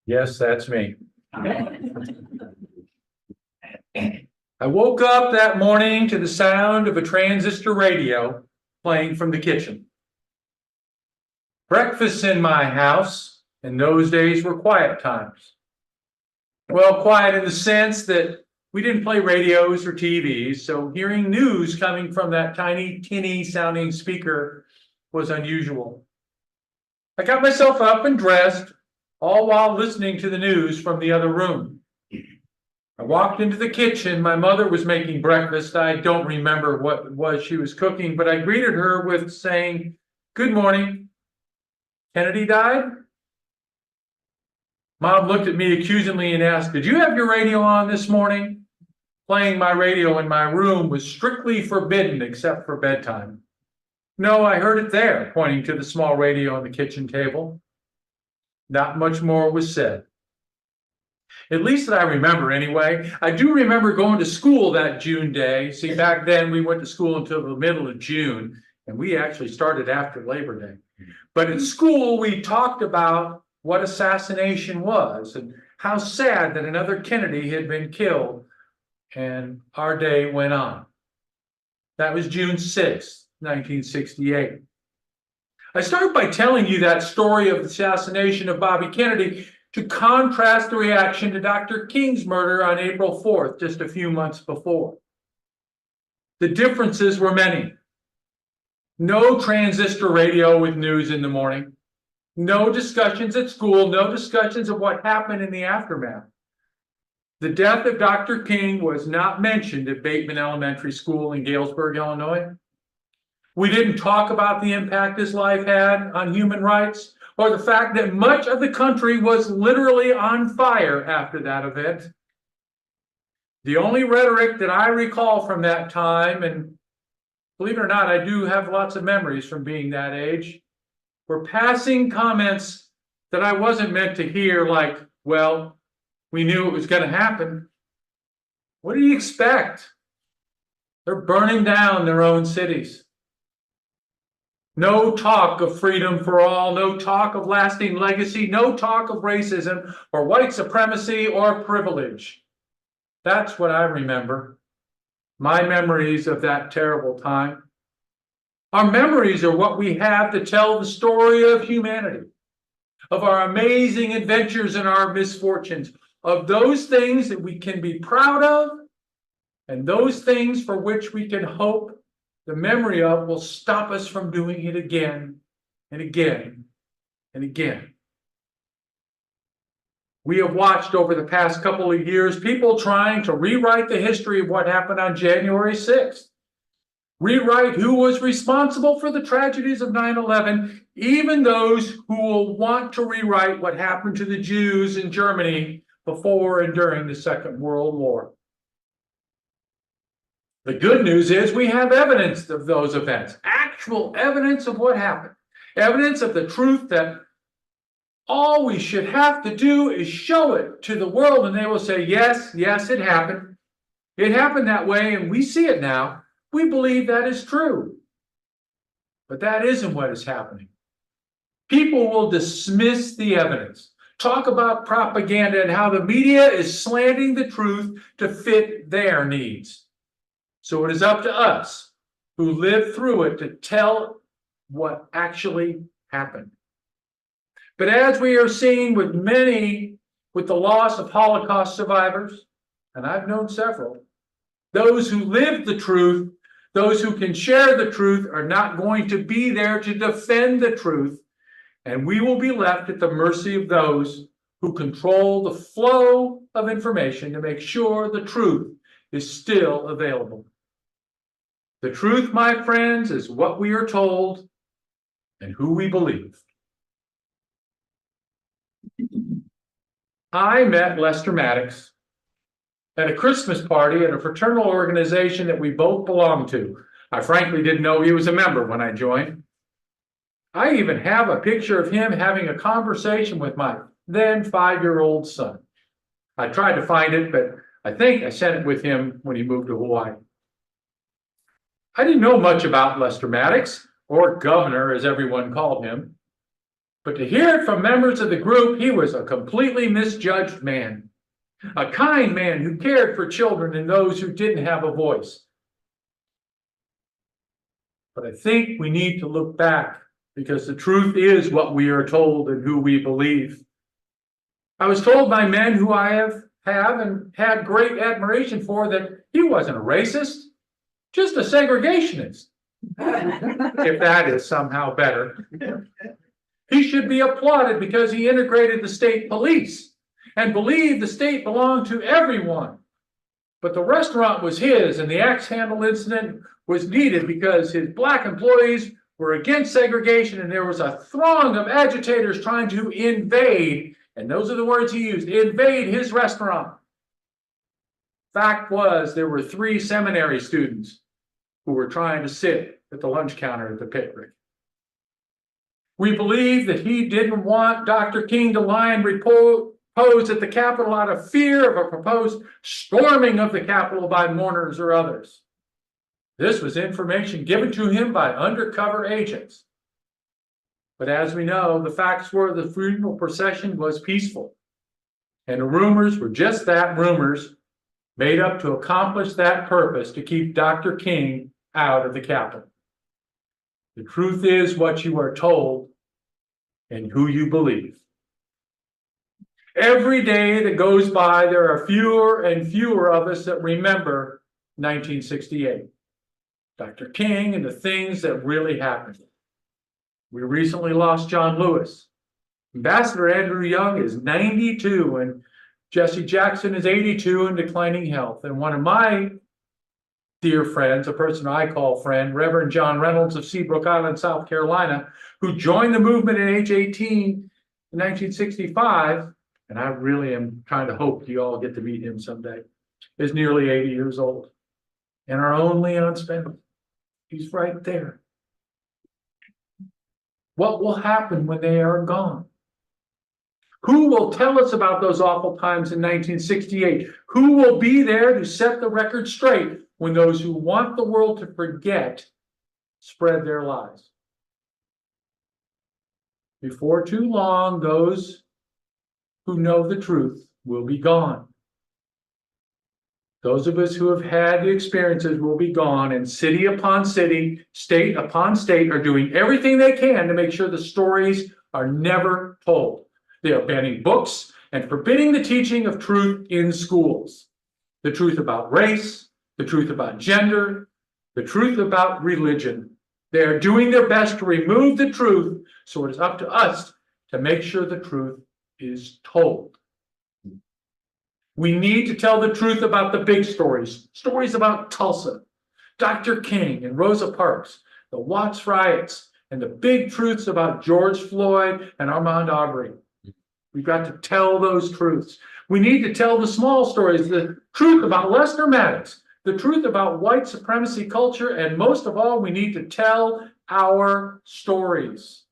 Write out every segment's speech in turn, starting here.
Yes, that's me. I woke up that morning to the sound of a transistor radio playing from the kitchen. Breakfasts in my house in those days were quiet times. Well, quiet in the sense that we didn't play radios or TVs, so hearing news coming from that tiny, tinny sounding speaker was unusual. I got myself up and dressed, all while listening to the news from the other room. I walked into the kitchen. My mother was making breakfast. I don't remember what it was she was cooking, but I greeted her with saying, "Good morning. Kennedy died?" Mom looked at me accusingly and asked, "Did you have your radio on this morning?" Playing my radio in my room was strictly forbidden except for bedtime. "No, I heard it there," pointing to the small radio on the kitchen table. Not much more was said. At least that I remember anyway. I do remember going to school that June day. See, back then we went to school until the middle of June, and we actually started after Labor Day. But in school, we talked about what assassination was and how sad that another Kennedy had been killed, and our day went on. That was June 6th, 1968. I start by telling you that story of the assassination of Bobby Kennedy to contrast the reaction to Dr. King's murder on April 4th, just a few months before. The differences were many. No transistor radio with news in the morning. No discussions at school, no discussions of what happened in the aftermath. The death of Dr. King was not mentioned at Bateman Elementary School in Galesburg, Illinois. We didn't talk about the impact his life had on human rights, or the fact that much of the country was literally on fire after that event. The only rhetoric that I recall from that time, and believe it or not, I do have lots of memories from being that age, were passing comments that I wasn't meant to hear, like, "Well, we knew it was going to happen. What do you expect? They're burning down their own cities." No talk of freedom for all, no talk of lasting legacy, no talk of racism or white supremacy or privilege. That's what I remember. My memories of that terrible time. Our memories are what we have to tell the story of humanity, of our amazing adventures and our misfortunes, of those things that we can be proud of, and those things for which we can hope the memory of will stop us from doing it again and again and again. We have watched over the past couple of years people trying to rewrite the history of what happened on January 6th. Rewrite who was responsible for the tragedies of 9/11, even those who will want to rewrite what happened to the Jews in Germany before and during the Second World War. The good news is we have evidence of those events, actual evidence of what happened, evidence of the truth that all we should have to do is show it to the world and they will say, yes, yes, it happened. It happened that way and we see it now. We believe that is true. But that isn't what is happening. People will dismiss the evidence, talk about propaganda and how the media is slanting the truth to fit their needs. So it is up to us who lived through it to tell what actually happened. But as we are seeing with many, with the loss of Holocaust survivors, and I've known several, those who lived the truth, those who can share the truth are not going to be there to defend the truth, and we will be left at the mercy of those who control the flow of information to make sure the truth is still available. The truth, my friends, is what we are told and who we believe. I met Lester Maddox at a Christmas party at a fraternal organization that we both belonged to. I frankly didn't know he was a member when I joined. I even have a picture of him having a conversation with my then 5-year-old son. I tried to find it, but I think I sent it with him when he moved to Hawaii. I didn't know much about Lester Maddox, or Governor as everyone called him, But to hear it from members of the group, he was a completely misjudged man, a kind man who cared for children and those who didn't have a voice. But I think we need to look back, because the truth is what we are told and who we believe. I was told by men who I have and had great admiration for that he wasn't a racist, just a segregationist, if that is somehow better. He should be applauded because he integrated the state police and believed the state belonged to everyone. But the restaurant was his, and the axe handle incident was needed because his black employees were against segregation, and there was a throng of agitators trying to invade, and those are the words he used, invade his restaurant. Fact was, there were 3 seminary students who were trying to sit at the lunch counter at the picnic. We believe that he didn't want Dr. King to lie and repose at the Capitol out of fear of a proposed storming of the Capitol by mourners or others. This was information given to him by undercover agents. But as we know, the facts were the funeral procession was peaceful. And the rumors were just that, rumors made up to accomplish that purpose, to keep Dr. King out of the Capitol. The truth is what you are told and who you believe. Every day that goes by, there are fewer and fewer of us that remember 1968. Dr. King and the things that really happened. We recently lost John Lewis. Ambassador Andrew Young is 92 and Jesse Jackson is 82 and declining health. And one of my dear friends, a person I call friend, Rev. John Reynolds of Seabrook Island, South Carolina, who joined the movement at age 18 in 1965, and I really am trying to hope you all get to meet him someday, is nearly 80 years old. And our own Leon Spendle, he's right there. What will happen when they are gone? Who will tell us about those awful times in 1968? Who will be there to set the record straight when those who want the world to forget spread their lies? Before too long, those who know the truth will be gone. Those of us who have had the experiences will be gone, and city upon city, state upon state are doing everything they can to make sure the stories are never told. They are banning books and forbidding the teaching of truth in schools. The truth about race, the truth about gender, the truth about religion. They are doing their best to remove the truth, so it is up to us to make sure the truth is told. We need to tell the truth about the big stories, stories about Tulsa, Dr. King and Rosa Parks, the Watts riots, and the big truths about George Floyd and Ahmaud Arbery. We've got to tell those truths. We need to tell the small stories, the truth about Lester Maddox, the truth about white supremacy culture, and most of all, we need to tell our stories,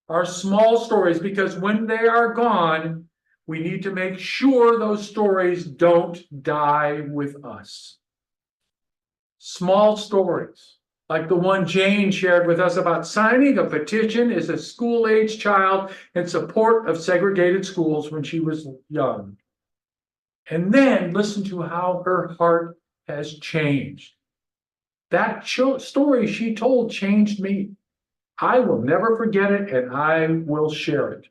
our small stories, because when they are gone, we need to make sure those stories don't die with us. Small stories, like the one Jane shared with us about signing a petition as a school-age child in support of segregated schools when she was young. And then listen to how her heart has changed. That story she told changed me. I will never forget it, and I will share it.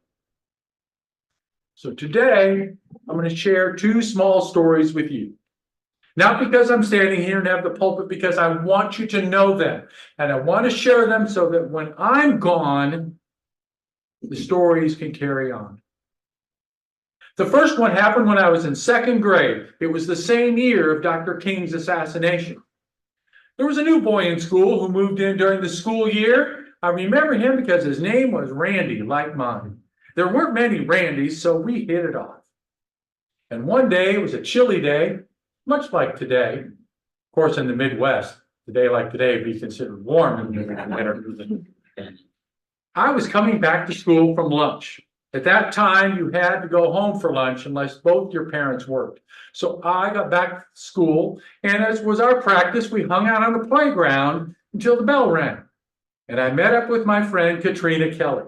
So today, I'm going to share 2 small stories with you. Not because I'm standing here and have the pulpit, because I want you to know them. And I want to share them so that when I'm gone, the stories can carry on. The first one happened when I was in 2nd grade. It was the same year of Dr. King's assassination. There was a new boy in school who moved in during the school year. I remember him because his name was Randy, like mine. There weren't many Randys, so we hit it off. And one day, it was a chilly day, much like today. Of course, in the Midwest, a day like today would be considered warm in the winter. I was coming back to school from lunch. At that time, you had to go home for lunch unless both your parents worked. So I got back to school, and as was our practice, we hung out on the playground until the bell rang. And I met up with my friend, Katrina Kelly.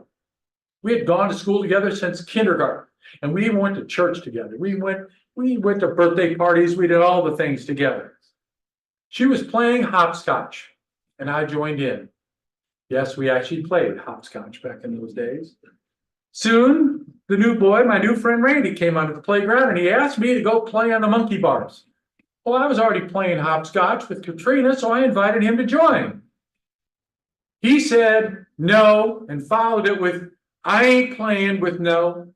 We had gone to school together since kindergarten, and we even went to church together. We went to birthday parties. We did all the things together. She was playing hopscotch, and I joined in. Yes, we actually played hopscotch back in those days. Soon, the new boy, my new friend Randy, came onto the playground, and he asked me to go play on the monkey bars. Well, I was already playing hopscotch with Katrina, so I invited him to join. He said no and followed it with, "I ain't playing with no."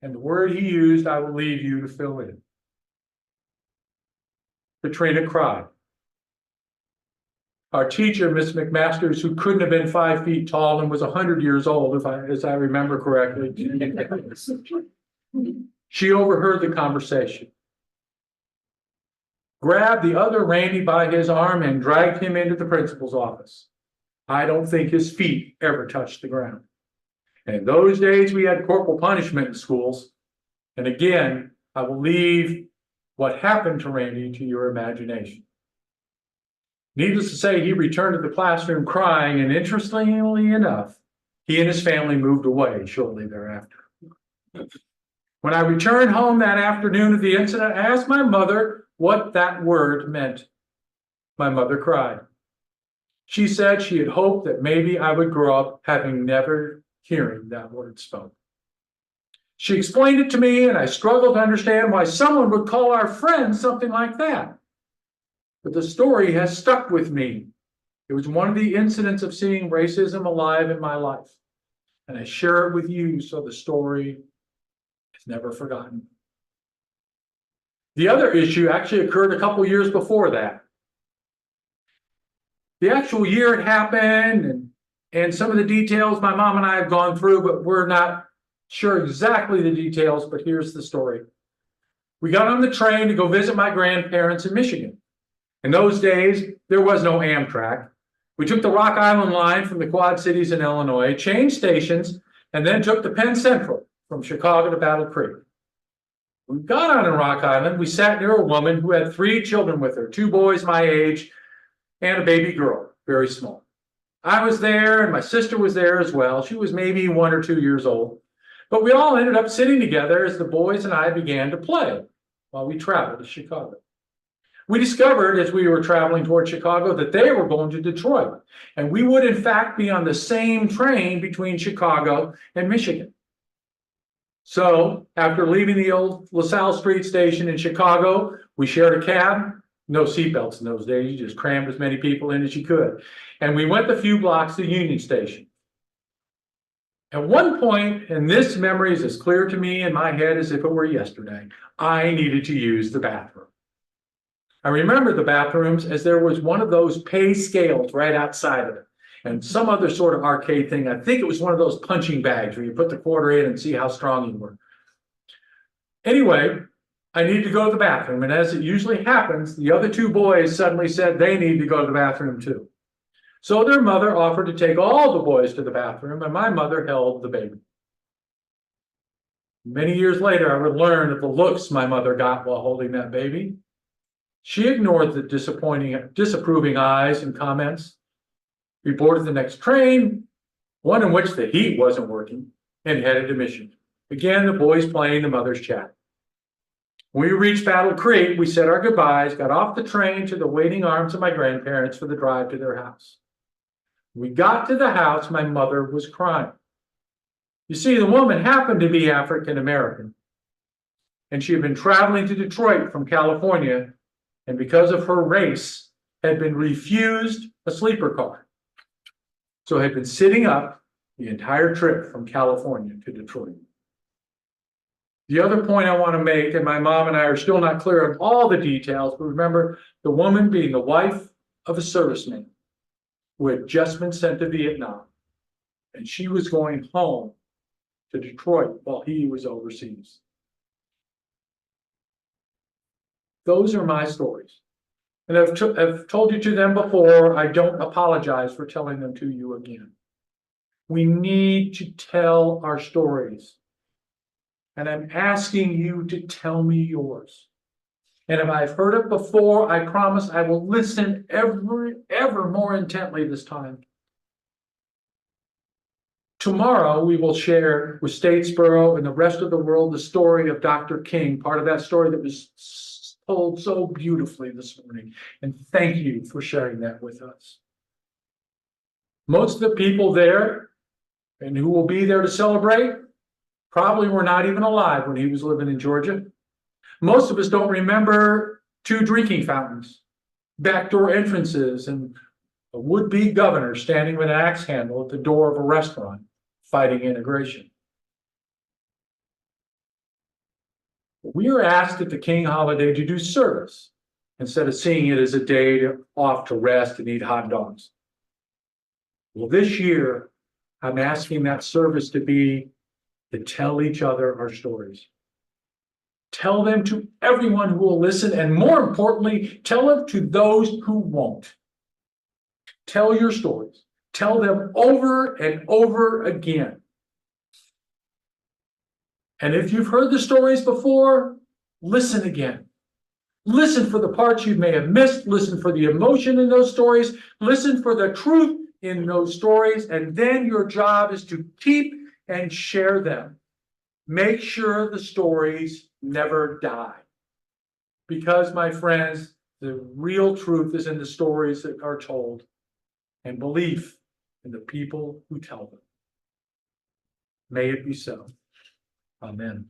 And the word he used, I will leave you to fill in. Katrina cried. Our teacher, Miss McMasters, who couldn't have been 5 feet tall and was 100 years old, as I remember correctly, she overheard the conversation, grabbed the other Randy by his arm and dragged him into the principal's office. I don't think his feet ever touched the ground. And in those days, we had corporal punishment in schools. And again, I will leave what happened to Randy to your imagination. Needless to say, he returned to the classroom crying, and interestingly enough, he and his family moved away shortly thereafter. When I returned home that afternoon of the incident, I asked my mother what that word meant. My mother cried. She said she had hoped that maybe I would grow up having never hearing that word spoken. She explained it to me, and I struggled to understand why someone would call our friend something like that. But the story has stuck with me. It was one of the incidents of seeing racism alive in my life. And I share it with you so the story is never forgotten. The other issue actually occurred a couple years before that. The actual year it happened, and some of the details my mom and I have gone through, but we're not sure exactly the details, but here's the story. We got on the train to go visit my grandparents in Michigan. In those days, there was no Amtrak. We took the Rock Island line from the Quad Cities in Illinois, changed stations, and then took the Penn Central from Chicago to Battle Creek. When we got on in Rock Island, we sat near a woman who had 3 children with her, 2 boys my age, and a baby girl, very small. I was there, and my sister was there as well. She was maybe 1 or 2 years old. But we all ended up sitting together as the boys and I began to play while we traveled to Chicago. We discovered as we were traveling toward Chicago that they were going to Detroit, and we would in fact be on the same train between Chicago and Michigan. So after leaving the old LaSalle Street station in Chicago, we shared a cab. No seatbelts in those days. You just crammed as many people in as you could. And we went a few blocks to Union Station. At one point, and this memory is as clear to me in my head as if it were yesterday, I needed to use the bathroom. I remember the bathrooms as there was one of those pay scales right outside of it, and some other sort of arcade thing. I think it was one of those punching bags where you put the quarter in and see how strong you were. Anyway, I needed to go to the bathroom, and as it usually happens, the other 2 boys suddenly said they needed to go to the bathroom too. So their mother offered to take all the boys to the bathroom, and my mother held the baby. Many years later, I would learn of the looks my mother got while holding that baby. She ignored the disapproving eyes and comments. We boarded the next train, one in which the heat wasn't working, and headed to Michigan. Again, the boys playing, the mothers chatting. When we reached Battle Creek, we said our goodbyes, got off the train to the waiting arms of my grandparents for the drive to their house. When we got to the house, my mother was crying. You see, the woman happened to be African American, and she had been traveling to Detroit from California, and because of her race, had been refused a sleeper car. So had been sitting up the entire trip from California to Detroit. The other point I want to make, and my mom and I are still not clear on all the details, but remember the woman being the wife of a serviceman who had just been sent to Vietnam, and she was going home to Detroit while he was overseas. Those are my stories. And I've told you to them before. I don't apologize for telling them to you again. We need to tell our stories. And I'm asking you to tell me yours. And if I've heard it before, I promise I will listen ever more intently this time. Tomorrow, we will share with Statesboro and the rest of the world the story of Dr. King, part of that story that was told so beautifully this morning. And thank you for sharing that with us. Most of the people there and who will be there to celebrate probably were not even alive when he was living in Georgia. Most of us don't remember 2 drinking fountains, backdoor entrances, and a would-be governor standing with an axe handle at the door of a restaurant fighting integration. We are asked at the King holiday to do service instead of seeing it as a day off to rest and eat hot dogs. Well, this year, I'm asking that service to be to tell each other our stories. Tell them to everyone who will listen, and more importantly, tell them to those who won't. Tell your stories. Tell them over and over again. And if you've heard the stories before, listen again. Listen for the parts you may have missed. Listen for the emotion in those stories. Listen for the truth in those stories. And then your job is to keep and share them. Make sure the stories never die. Because, my friends, the real truth is in the stories that are told, and belief in the people who tell them. May it be so. Amen.